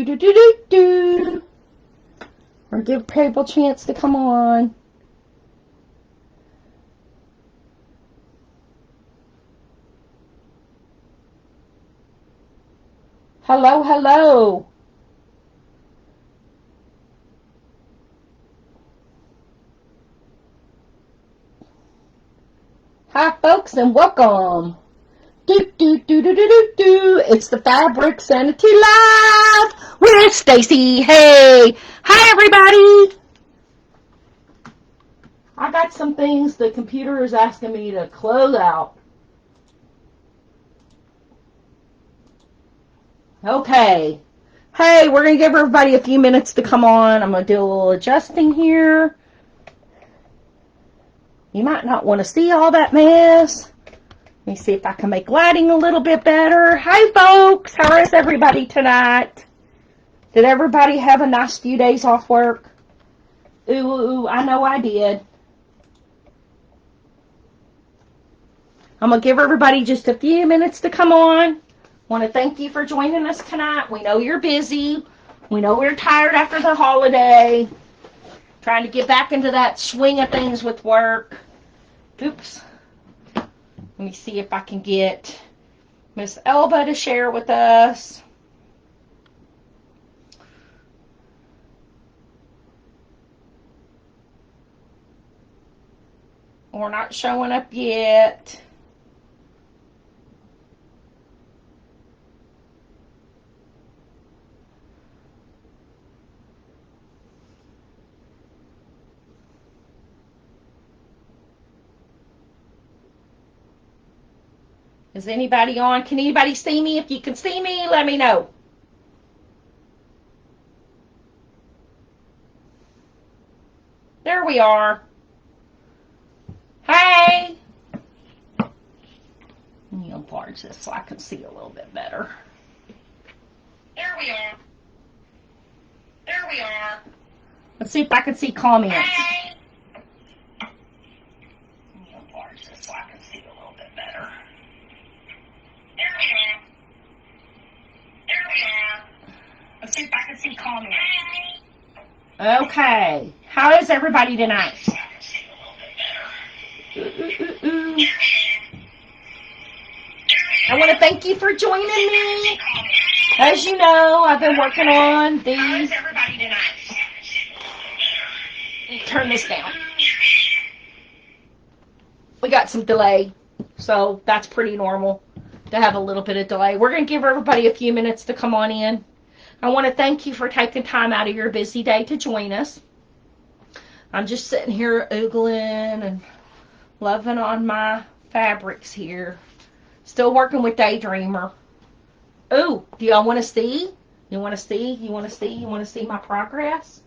do do do do do. Or give people a chance to come on. Hello, hello. Hi, folks, and welcome. Do do do do do do do. It's the Fabric Sanity Live with Stacey. Hey, hi everybody. I got some things the computer is asking me to close out. Okay. Hey, we're going to give everybody a few minutes to come on. I'm going to do a little adjusting here. You might not want to see all that mess. Let me see if I can make lighting a little bit better. Hi, folks. How is everybody tonight? Did everybody have a nice few days off work? Ooh, I know I did. I'm going to give everybody just a few minutes to come on. Want to thank you for joining us tonight. We know you're busy. We know we're tired after the holiday. Trying to get back into that swing of things with work. Oops. Let me see if I can get Miss Elba to share with us. We're not showing up yet. Is anybody on? Can anybody see me? If you can see me, let me know. There we are. Hey! Let me enlarge this so I can see a little bit better. There we are. There we are. Let's see if I can see comments. Hey! Let me enlarge this so I can see a little bit better. There we are. There we are. Let's see if I can see comments. Okay. How is everybody tonight? I want to thank you for joining me. As you know, I've been working on these. How is everybody tonight? Turn this down. We got some delay, so that's pretty normal to have a little bit of delay. We're going to give everybody a few minutes to come on in. I want to thank you for taking time out of your busy day to join us. I'm just sitting here oogling and loving on my fabrics here. Still working with Daydreamer. Ooh, do y'all want to see? You want to see? You want to see? You want to see my progress?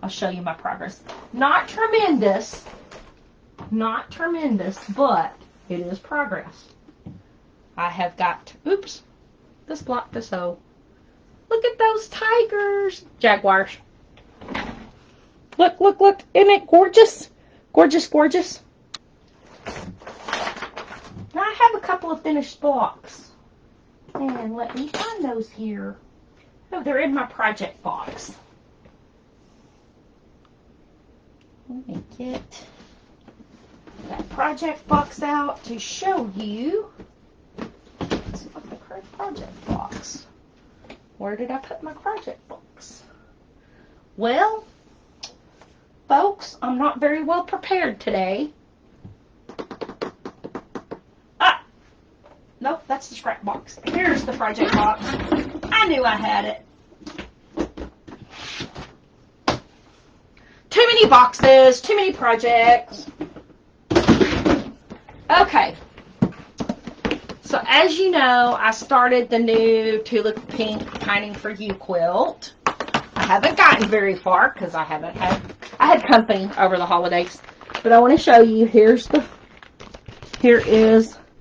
I'll show you my progress. Not tremendous. Not tremendous, but it is progress. I have got, oops, this blocked the sew. Look at those tigers. Jaguars. Look, look, look. Isn't it gorgeous? Gorgeous, gorgeous. Now I have a couple of finished blocks. And let me find those here. Oh, they're in my project box. Let me get that project box out to show you. Let's see what the correct project box. Where did I put my project box? Well, folks, I'm not very well prepared today. Ah! Nope, that's the scrap box. Here's the project box. I knew I had it. Too many boxes, too many projects. Okay. So as you know, I started the new Tulip Pink Pining for You quilt. I haven't gotten very far because I had company over the holidays. But I want to show you, here is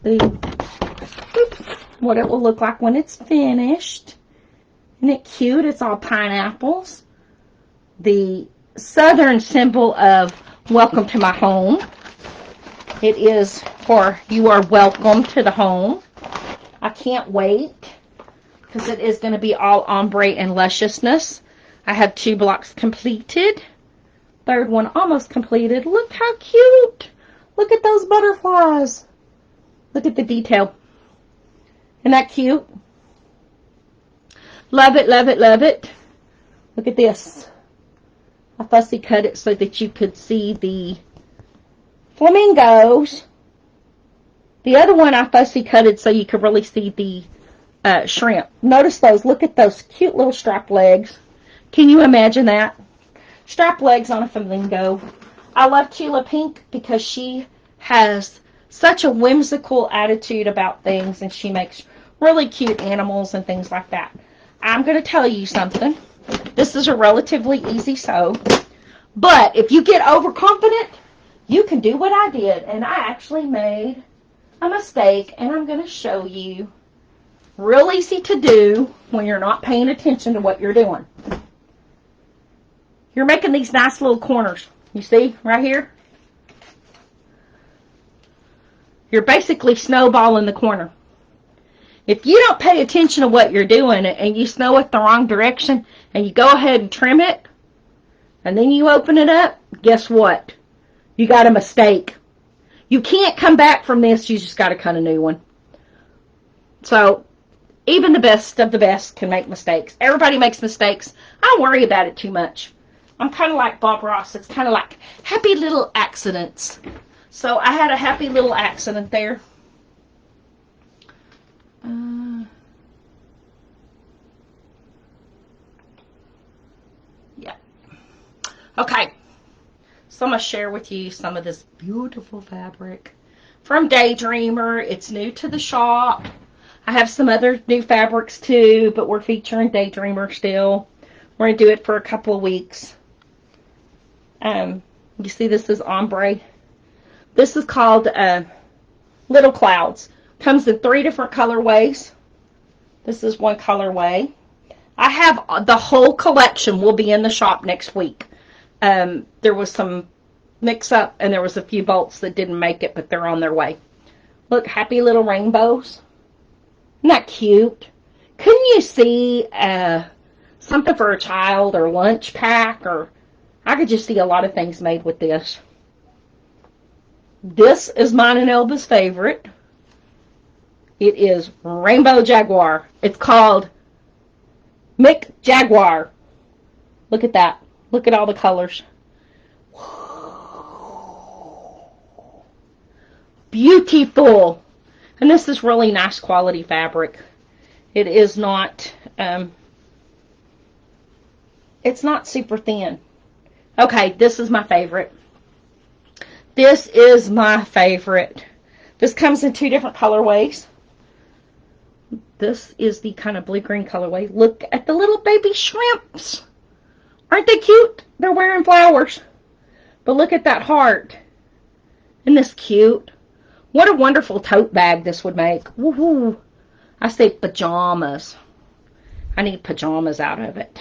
the, what it will look like when it's finished. Isn't it cute? It's all pineapples. The southern symbol of welcome to my home. It is for you are welcome to the home. I can't wait because it is going to be all ombre and lusciousness. I have 2 blocks completed. Third one almost completed. Look how cute. Look at those butterflies. Look at the detail. Isn't that cute? Love it, love it, love it. Look at this. I fussy cut it so that you could see the flamingos. The other one I fussy cutted so you could really see the shrimp. Notice those. Look at those cute little strap legs. Can you imagine that? Strap legs on a flamingo. I love Tula Pink because she has such a whimsical attitude about things, and she makes really cute animals and things like that. I'm going to tell you something. This is a relatively easy sew, but if you get overconfident, you can do what I did, and I actually made a mistake, and I'm going to show you. Real easy to do when you're not paying attention to what you're doing. You're making these nice little corners. You see right here? You're basically snowballing the corner. If you don't pay attention to what you're doing and you snow it the wrong direction and you go ahead and trim it and then you open it up, guess what? You got a mistake. You can't come back from this. You just got to cut a new one. So even the best of the best can make mistakes. Everybody makes mistakes. I don't worry about it too much. I'm kind of like Bob Ross. It's kind of like happy little accidents. So I had a happy little accident there. Yeah. Okay. So I'm going to share with you some of this beautiful fabric from Daydreamer. It's new to the shop. I have some other new fabrics too, but we're featuring Daydreamer still. We're going to do it for a couple of weeks. You see this is ombre. This is called Little Clouds. Comes in 3 different colorways. This is one colorway. I have the whole collection will be in the shop next week. There was some mix-up, and there was a few bolts that didn't make it, but they're on their way. Look, happy little rainbows. Isn't that cute? Couldn't you see something for a child or lunch pack? Or I could just see a lot of things made with this. This is mine and Elba's favorite. It is Rainbow Jaguar. It's called Mick Jaguar. Look at that. Look at all the colors. Beautiful. And this is really nice quality fabric. It is not, it's not super thin. Okay, this is my favorite. This is my favorite. This comes in 2 different colorways. This is the kind of blue-green colorway. Look at the little baby shrimps. Aren't they cute? They're wearing flowers. But look at that heart. Isn't this cute? What a wonderful tote bag this would make. Woohoo! I say pajamas. I need pajamas out of it.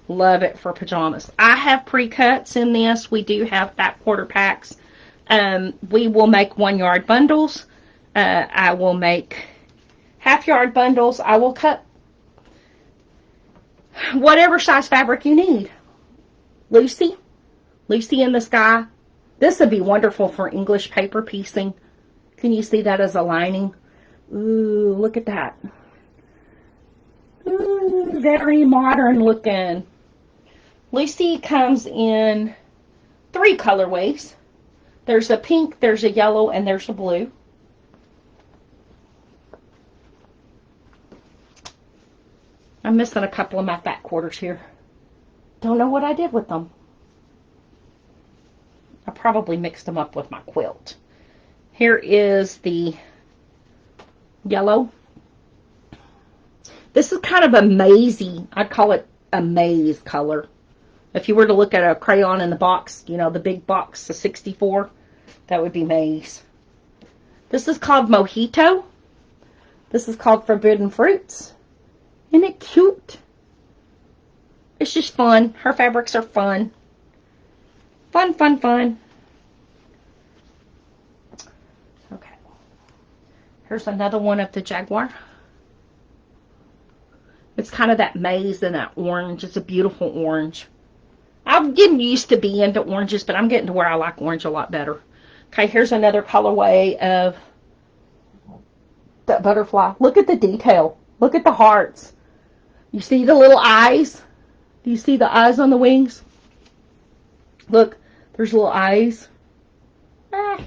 Love it for pajamas. I have pre-cuts in this. We do have fat quarter packs. We will make 1-yard bundles. I will make half-yard bundles. I will cut whatever size fabric you need. Lucy in the Sky. This would be wonderful for English paper piecing. Can you see that as a lining? Ooh, look at that. Ooh, very modern looking. Lucy comes in 3 colorways. There's a pink, there's a yellow, and there's a blue. I'm missing a couple of my fat quarters here. Don't know what I did with them. I probably mixed them up with my quilt. Here is the yellow. This is kind of a mazy, I'd call it a maize color. If you were to look at a crayon in the box, you know, the big box, the 64, that would be maize. This is called Mojito. This is called Forbidden Fruits. Isn't it cute? It's just fun. Her fabrics are fun. Fun, fun, fun. Okay. Here's another one of the Jaguar. It's kind of that maize and that orange. It's a beautiful orange. I'm getting used to being into oranges, but I'm getting to where I like orange a lot better. Okay, here's another colorway of that butterfly. Look at the detail. Look at the hearts. You see the little eyes? Do you see the eyes on the wings? Look, there's little eyes. Ah.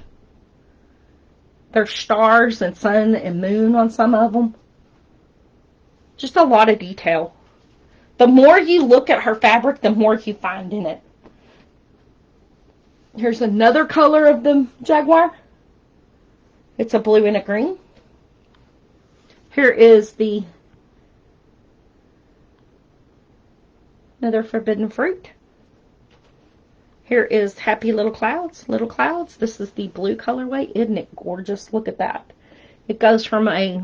There's stars and sun and moon on some of them. Just a lot of detail. The more you look at her fabric, the more you find in it. Here's another color of the jaguar. It's a blue and a green. Here is another forbidden fruit. Here is Happy Little Clouds. Little Clouds. This is the blue colorway. Isn't it gorgeous? Look at that. It goes from a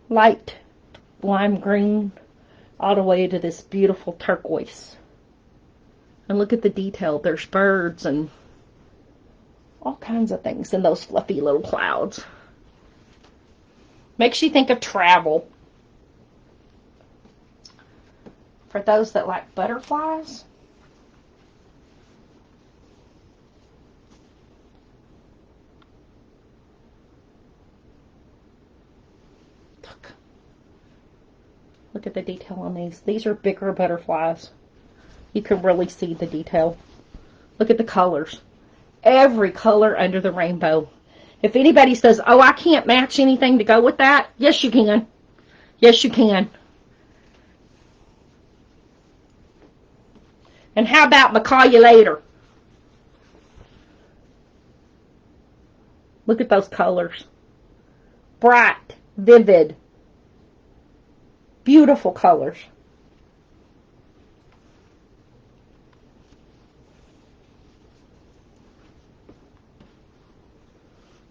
light lime green all the way to this beautiful turquoise. And look at the detail. There's birds and all kinds of things in those fluffy little clouds. Makes you think of travel. For those that like butterflies, look at the detail on these. These are bigger butterflies. You can really see the detail. Look at the colors. Every color under the rainbow. If anybody says, oh, I can't match anything to go with that, yes, you can. Yes, you can. And how about call you later? Look at those colors. Bright, vivid, beautiful colors.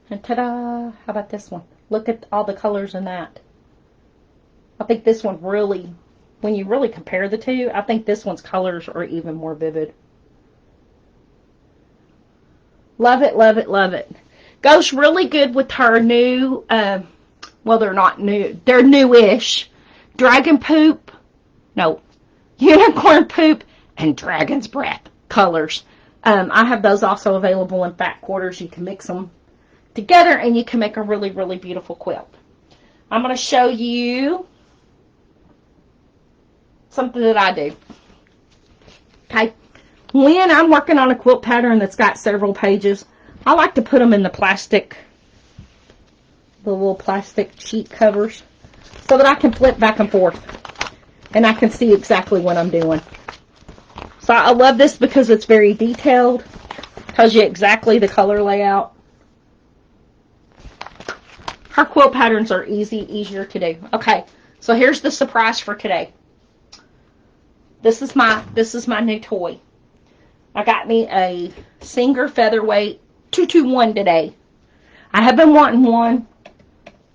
And ta-da! How about this one? Look at all the colors in that. I think this one really, when you really compare the two, I think this one's colors are even more vivid. Love it, love it, love it. Goes really good with her new, well, they're not new. They're newish. Dragon poop. No. Unicorn poop and dragon's breath colors. I have those also available in fat quarters. You can mix them together and you can make a really, really beautiful quilt. I'm going to show you something that I do. Okay. When I'm working on a quilt pattern that's got several pages, I like to put them in the little plastic sheet covers so that I can flip back and forth and I can see exactly what I'm doing. So I love this because it's very detailed. Tells you exactly the color layout. Her quilt patterns are easier to do. Okay, so here's the surprise for today. This is my new toy. I got me a Singer Featherweight 221 today. I have been wanting one,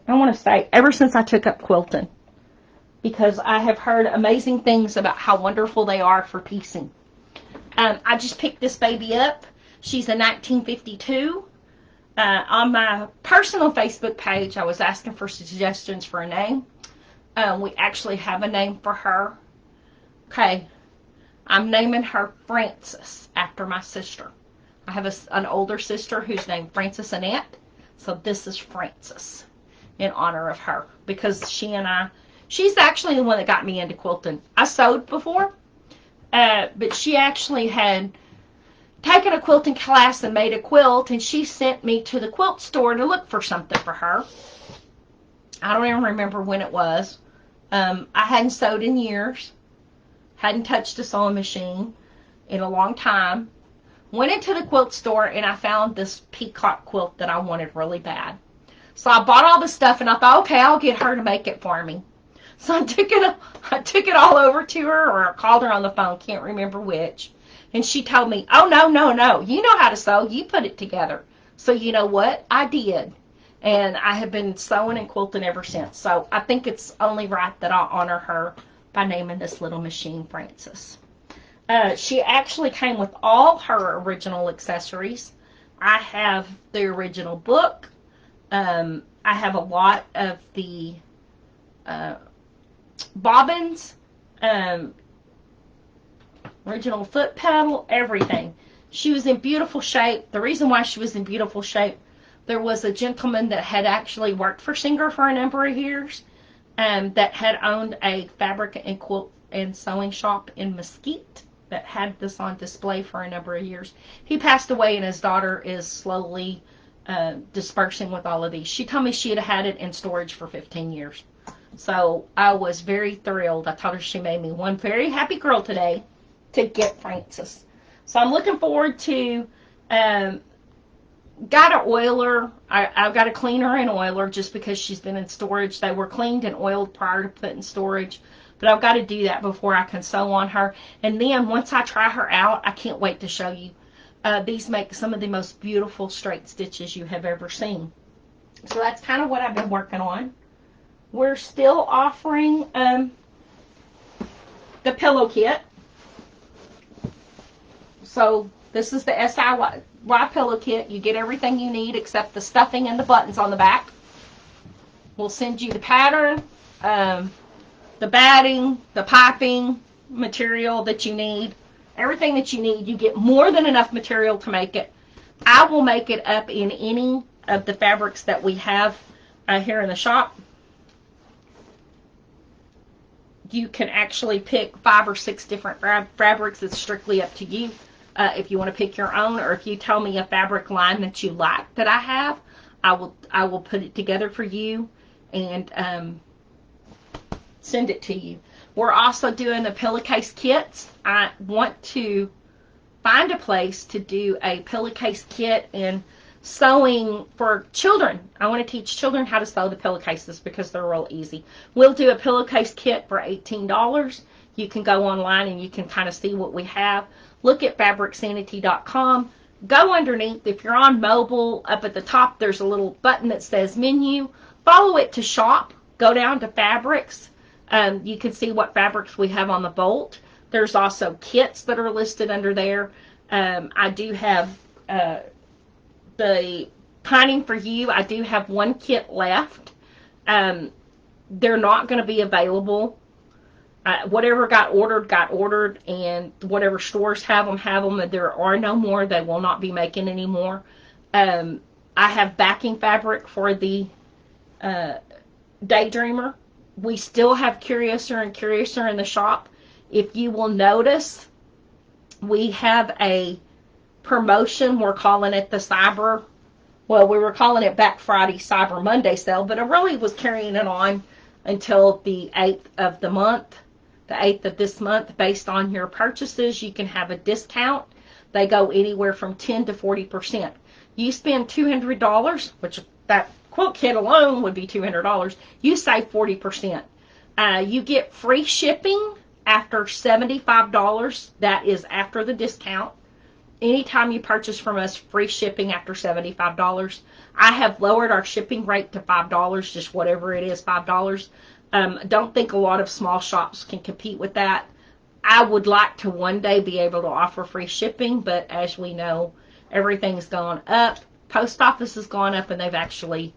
I want to say, ever since I took up quilting. Because I have heard amazing things about how wonderful they are for piecing. I just picked this baby up. She's a 1952. On my personal Facebook page, I was asking for suggestions for a name. We actually have a name for her. Okay. I'm naming her Frances after my sister. I have an older sister who's named Frances Annette. So this is Frances in honor of her. Because she's actually the one that got me into quilting. I sewed before. But she actually had taken a quilting class and made a quilt, and she sent me to the quilt store to look for something for her. I don't even remember when it was. I hadn't sewed in years. Hadn't touched a sewing machine in a long time. Went into the quilt store, and I found this peacock quilt that I wanted really bad. So I bought all the stuff, and I thought, okay, I'll get her to make it for me. So I took it all over to her, or I called her on the phone, can't remember which. And she told me, oh, no, you know how to sew, you put it together. So you know what? I did. And I have been sewing and quilting ever since. So I think it's only right that I'll honor her by naming this little machine Frances. She actually came with all her original accessories. I have the original book. I have a lot of the bobbins, um, original foot pedal, everything. She was in beautiful shape. The reason why she was in beautiful shape, there was a gentleman that had actually worked for Singer for a number of years, that had owned a fabric and quilt and sewing shop in Mesquite that had this on display for a number of years. He passed away, and his daughter is slowly dispersing with all of these. She told me she had had it in storage for 15 years. So I was very thrilled. I told her she made me one very happy girl today to get Frances. So I'm looking forward to, got to oil her. I've got to clean her and oil her just because she's been in storage. They were cleaned and oiled prior to put in storage. But I've got to do that before I can sew on her. And then once I try her out, I can't wait to show you. These make some of the most beautiful straight stitches you have ever seen. So that's kind of what I've been working on. We're still offering the pillow kit. So this is the SIY pillow kit. You get everything you need except the stuffing and the buttons on the back. We'll send you the pattern, the batting, the piping material that you need. Everything that you need. You get more than enough material to make it. I will make it up in any of the fabrics that we have here in the shop. You can actually pick 5 or 6 different fabrics. It's strictly up to you. If you want to pick your own, or if you tell me a fabric line that you like that I have, I will put it together for you and send it to you. We're also doing the pillowcase kits. I want to find a place to do a pillowcase kit and sewing for children. I want to teach children how to sew the pillowcases because they're real easy. We'll do a pillowcase kit for $18. You can go online and you can kind of see what we have. Look at fabricsanity.com. Go underneath. If you're on mobile, up at the top, there's a little button that says menu. Follow it to shop. Go down to fabrics. You can see what fabrics we have on the bolt. There's also kits that are listed under there. I do have the Pining for You. I do have one kit left. They're not going to be available. Whatever got ordered, and whatever stores have them. There are no more. They will not be making any more. I have backing fabric for the Daydreamer. We still have Curiouser and Curiouser in the shop. If you will notice, we have a promotion. We're calling it the we were calling it Black Friday Cyber Monday sale, but I really was carrying it on until the 8th of the month. The 8th of this month. Based on your purchases, you can have a discount. They go anywhere from 10 to 40%. You spend $200, which that quilt kit alone would be $200. You save 40%. You get free shipping after $75. That is after the discount. Anytime you purchase from us, free shipping after $75. I have lowered our shipping rate to $5, just whatever it is, $5. Don't think a lot of small shops can compete with that. I would like to one day be able to offer free shipping, but as we know, everything's gone up. Post office has gone up, and they've actually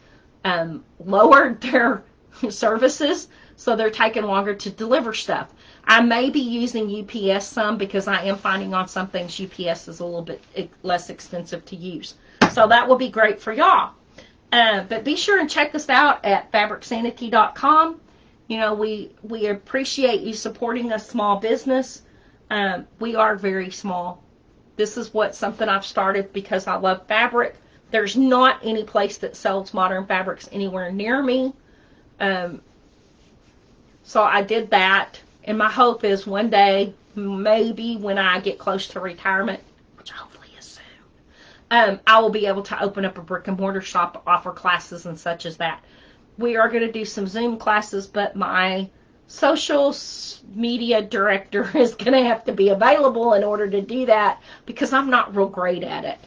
lowered their services, so they're taking longer to deliver stuff. I may be using UPS some because I am finding on some things UPS is a little bit less expensive to use. So that will be great for y'all. But be sure and check us out at fabricsanity.com. You know, we appreciate you supporting a small business. We are very small. This is something I've started because I love fabric. There's not any place that sells modern fabrics anywhere near me. So I did that. And my hope is one day, maybe when I get close to retirement, which hopefully is soon, I will be able to open up a brick and mortar shop, offer classes and such as that. We are going to do some Zoom classes, but my social media director is going to have to be available in order to do that because I'm not real great at it.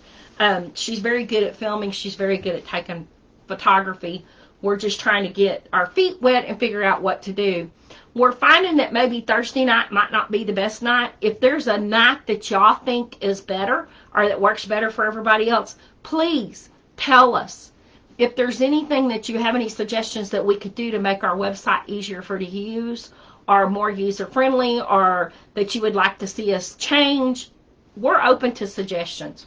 She's very good at filming. She's very good at taking photography. We're just trying to get our feet wet and figure out what to do. We're finding that maybe Thursday night might not be the best night. If there's a night that y'all think is better or that works better for everybody else, please tell us. If there's anything that you have any suggestions that we could do to make our website easier for you to use or more user-friendly, or that you would like to see us change, we're open to suggestions.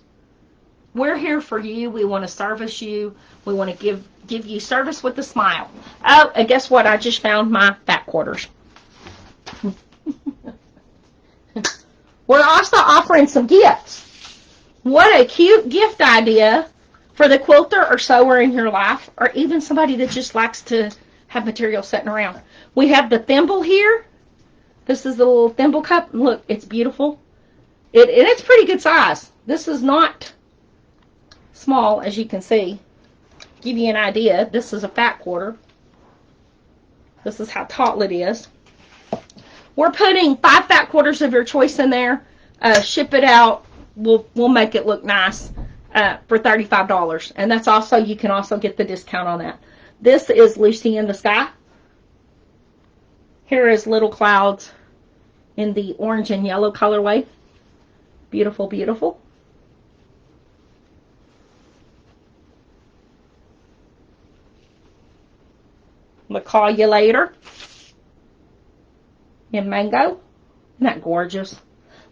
We're here for you. We want to service you. We want to give you service with a smile. Oh, and guess what? I just found my fat quarters. We're also offering some gifts. What a cute gift idea for the quilter or sewer in your life, or even somebody that just likes to have material sitting around. We have the thimble here. This is the little thimble cup. Look, it's beautiful. It's pretty good size. This is not small, as you can see. Give you an idea. This is a fat quarter. This is how tall it is. We're putting 5 fat quarters of your choice in there. Ship it out. We'll make it look nice for $35. And that's also, you can also get the discount on that. This is Lucy in the Sky. Here is Little Clouds in the orange and yellow colorway. Beautiful, beautiful. We'll call you later. In mango. Isn't that gorgeous?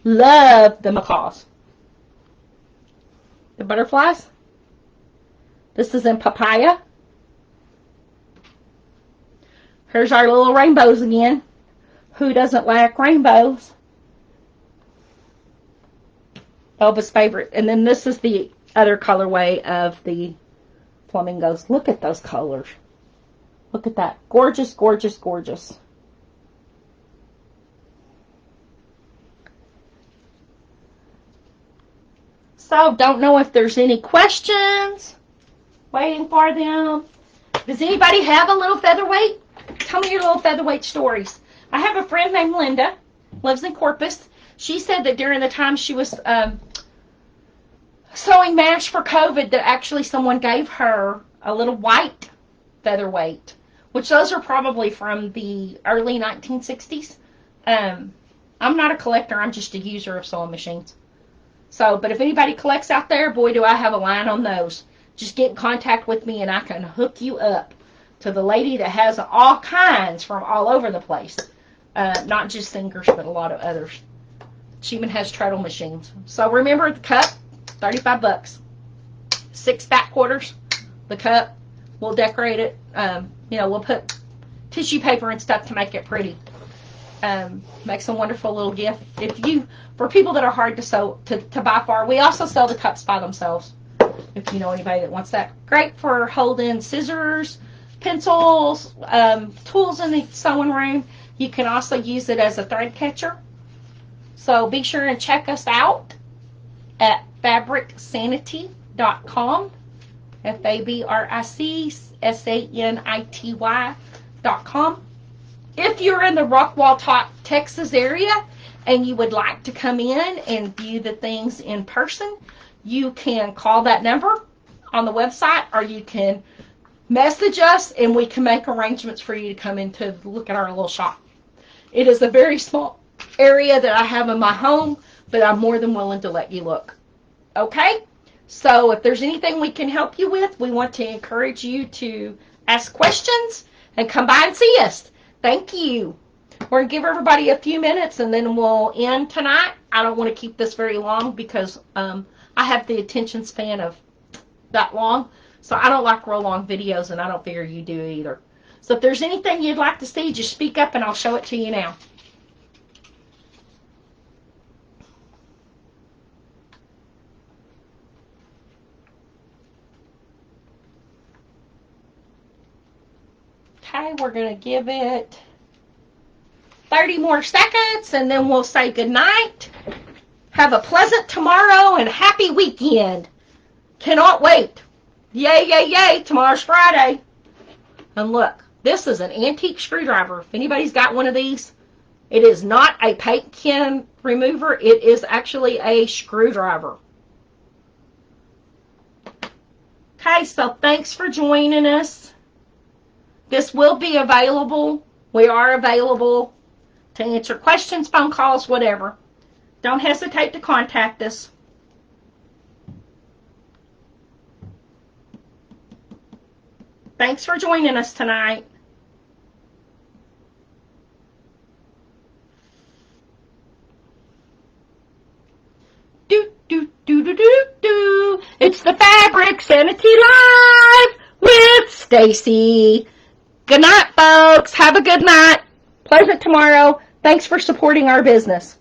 Love the macaws. The butterflies. This is in papaya. Here's our little rainbows again. Who doesn't like rainbows? Elba's favorite. And then this is the other colorway of the flamingos. Look at those colors. Look at that. Gorgeous, gorgeous, gorgeous. So, don't know if there's any questions. Waiting for them. Does anybody have a little featherweight? Tell me your little featherweight stories. I have a friend named Linda, lives in Corpus. She said that during the time she was sewing MASH for COVID, that actually someone gave her a little white featherweight, which those are probably from the early 1960s. I'm not a collector. I'm just a user of sewing machines. So, but if anybody collects out there, boy, do I have a line on those. Just get in contact with me and I can hook you up to the lady that has all kinds from all over the place. Not just singers, but a lot of others. She even has treadle machines. So remember the cup, $35. 6 fat quarters, the cup. We'll decorate it. We'll put tissue paper and stuff to make it pretty. Makes a wonderful little gift. For people that are hard to buy for, we also sell the cups by themselves. If you know anybody that wants that. Great for holding scissors, pencils, tools in the sewing room. You can also use it as a thread catcher. So be sure and check us out at fabricsanity.com. fabricsanity.com. If you're in the Rockwall, Texas area and you would like to come in and view the things in person, you can call that number on the website, or you can message us and we can make arrangements for you to come in to look at our little shop. It is a very small area that I have in my home, but I'm more than willing to let you look. Okay? So if there's anything we can help you with, we want to encourage you to ask questions and come by and see us. Thank you. We're going to give everybody a few minutes and then we'll end tonight. I don't want to keep this very long because I have the attention span of that long. So I don't like real long videos, and I don't figure you do either. So if there's anything you'd like to see, just speak up and I'll show it to you now. Okay, we're going to give it 30 more seconds, and then we'll say goodnight. Have a pleasant tomorrow and happy weekend. Cannot wait. Yay, yay, yay. Tomorrow's Friday. And look, this is an antique screwdriver. If anybody's got one of these, it is not a paint can remover. It is actually a screwdriver. Okay, so thanks for joining us. This will be available. We are available to answer questions, phone calls, whatever. Don't hesitate to contact us. Thanks for joining us tonight. It's the Fabric Sanity Live with Stacey. Good night, folks. Have a good night. Pleasant tomorrow. Thanks for supporting our business.